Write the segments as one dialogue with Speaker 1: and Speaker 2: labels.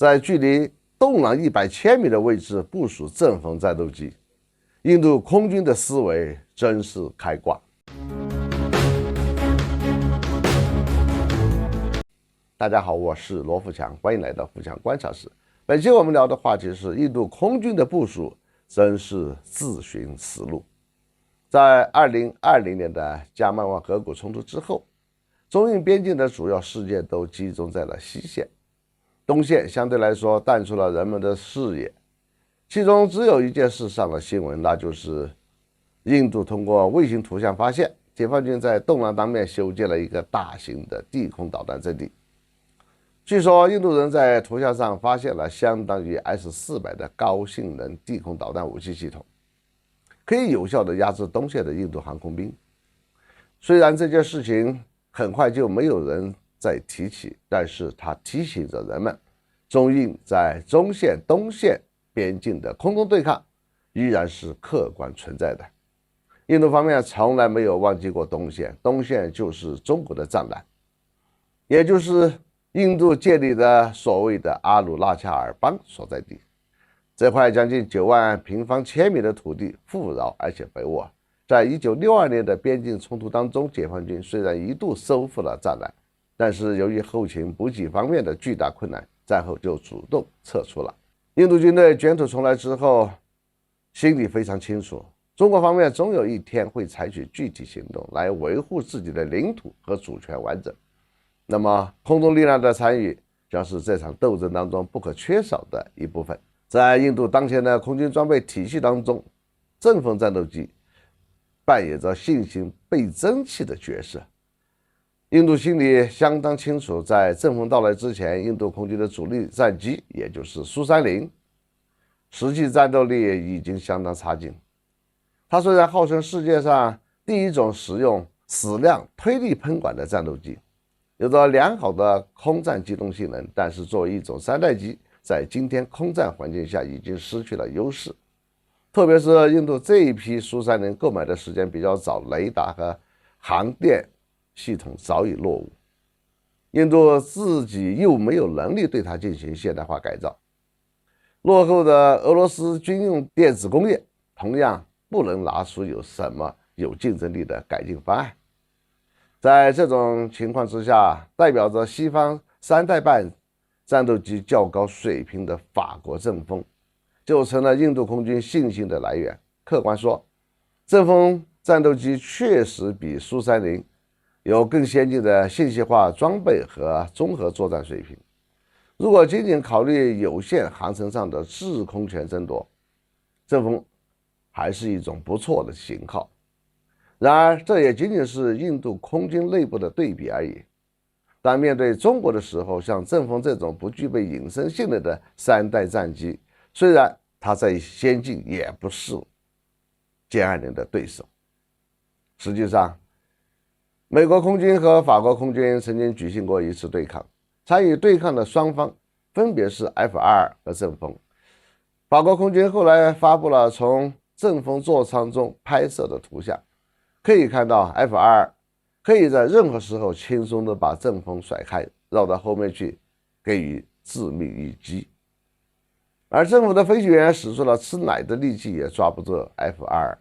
Speaker 1: 在距离东南100千米的位置部署阵风战斗机。印度空军的思维真是开挂。大家好，我是罗富强，欢迎来到富强观察室。本期我们聊的话题是印度空军的部署真是自寻死路。在2020年的加曼湾河谷冲突之后，中印边境的主要事件都集中在了西线，东线相对来说淡出了人们的视野。其中只有一件事上了新闻，那就是印度通过卫星图像发现，解放军在东南当面修建了一个大型的地空导弹阵地。据说印度人在图像上发现了相当于 S-400的高性能地空导弹武器系统，可以有效地压制东线的印度航空兵。虽然这件事情很快就没有人再提起，但是它提醒着人们，中印在中线、东线边境的空中对抗依然是客观存在的。印度方面从来没有忘记过东线，东线就是中国的藏蓝，也就是印度建立的所谓的阿鲁纳恰尔邦所在地。这块将近9万平方千米的土地富饶而且肥沃。在1962年的边境冲突当中，解放军虽然一度收复了藏蓝，但是由于后勤补给方面的巨大困难，战后就主动撤出了。印度军队卷土重来之后，心里非常清楚，中国方面总有一天会采取具体行动来维护自己的领土和主权完整。那么空中力量的参与将是这场斗争当中不可缺少的一部分。在印度当前的空军装备体系当中，阵风战斗机扮演着信心倍增器的角色。印度心里相当清楚，在阵风到来之前，印度空军的主力战机也就是苏30实际战斗力已经相当差劲。它虽然号称世界上第一种使用矢量推力喷管的战斗机，有着良好的空战机动性能，但是作为一种3代机，在今天空战环境下已经失去了优势。特别是印度这一批苏30购买的时间比较早，雷达和航电系统早已落伍，印度自己又没有能力对它进行现代化改造。落后的俄罗斯军用电子工业同样不能拿出有什么有竞争力的改进方案。在这种情况之下，代表着西方3代半战斗机较高水平的法国阵风就成了印度空军信心的来源。客观说，阵风战斗机确实比苏30有更先进的信息化装备和综合作战水平。如果仅仅考虑有限航程上的制空权争夺，阵风还是一种不错的型号。然而，这也仅仅是印度空军内部的对比而已。当面对中国的时候，像阵风这种不具备隐身性能的3代战机，虽然它再先进，也不是歼20的对手。实际上，美国空军和法国空军曾经举行过一次对抗，参与对抗的双方分别是 F-22和阵风。法国空军后来发布了从阵风座舱中拍摄的图像，可以看到 F-22可以在任何时候轻松地把阵风甩开，绕到后面去给予致命一击。而政府的飞行员使出了吃奶的力气也抓不住 F-22。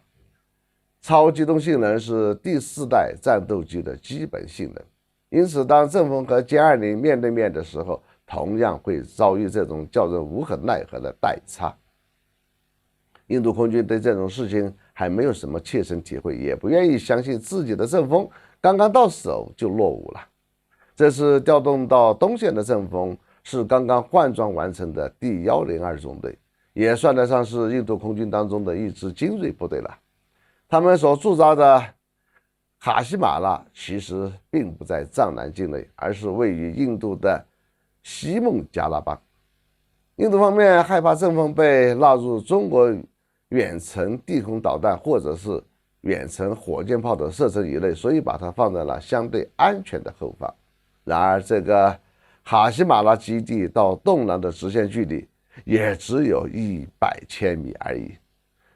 Speaker 1: 超机动性能是第4代战斗机的基本性能，因此当阵风和歼20面对面的时候，同样会遭遇这种叫人无可奈何的代差。印度空军对这种事情还没有什么切身体会，也不愿意相信自己的阵风刚刚到手就落伍了。这次调动到东线的阵风是刚刚换装完成的第102中队，也算得上是印度空军当中的一支精锐部队了。他们所驻扎的卡西马拉其实并不在藏南境内，而是位于印度的西孟加拉邦。印度方面害怕阵风被纳入中国远程地空导弹或者是远程火箭炮的射程以内，所以把它放在了相对安全的后方。然而这个卡西马拉基地到东南的直线距离也只有100千米而已，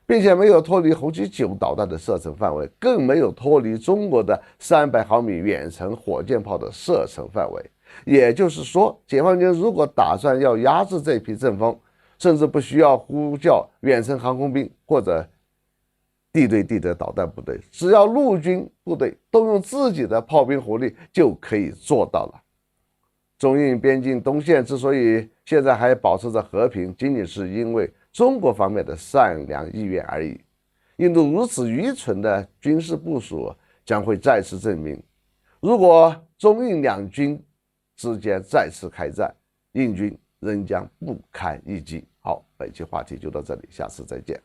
Speaker 1: 并且没有脱离红旗9导弹的射程范围，更没有脱离中国的300毫米远程火箭炮的射程范围。也就是说，解放军如果打算要压制这批阵风，甚至不需要呼叫远程航空兵或者地对地的导弹部队，只要陆军部队动用自己的炮兵火力就可以做到了。中印边境东线之所以现在还保持着和平，仅仅是因为中国方面的善良意愿而已。印度如此愚蠢的军事部署将会再次证明，如果中印两军之间再次开战，印军仍将不堪一击。好，本期话题就到这里，下次再见。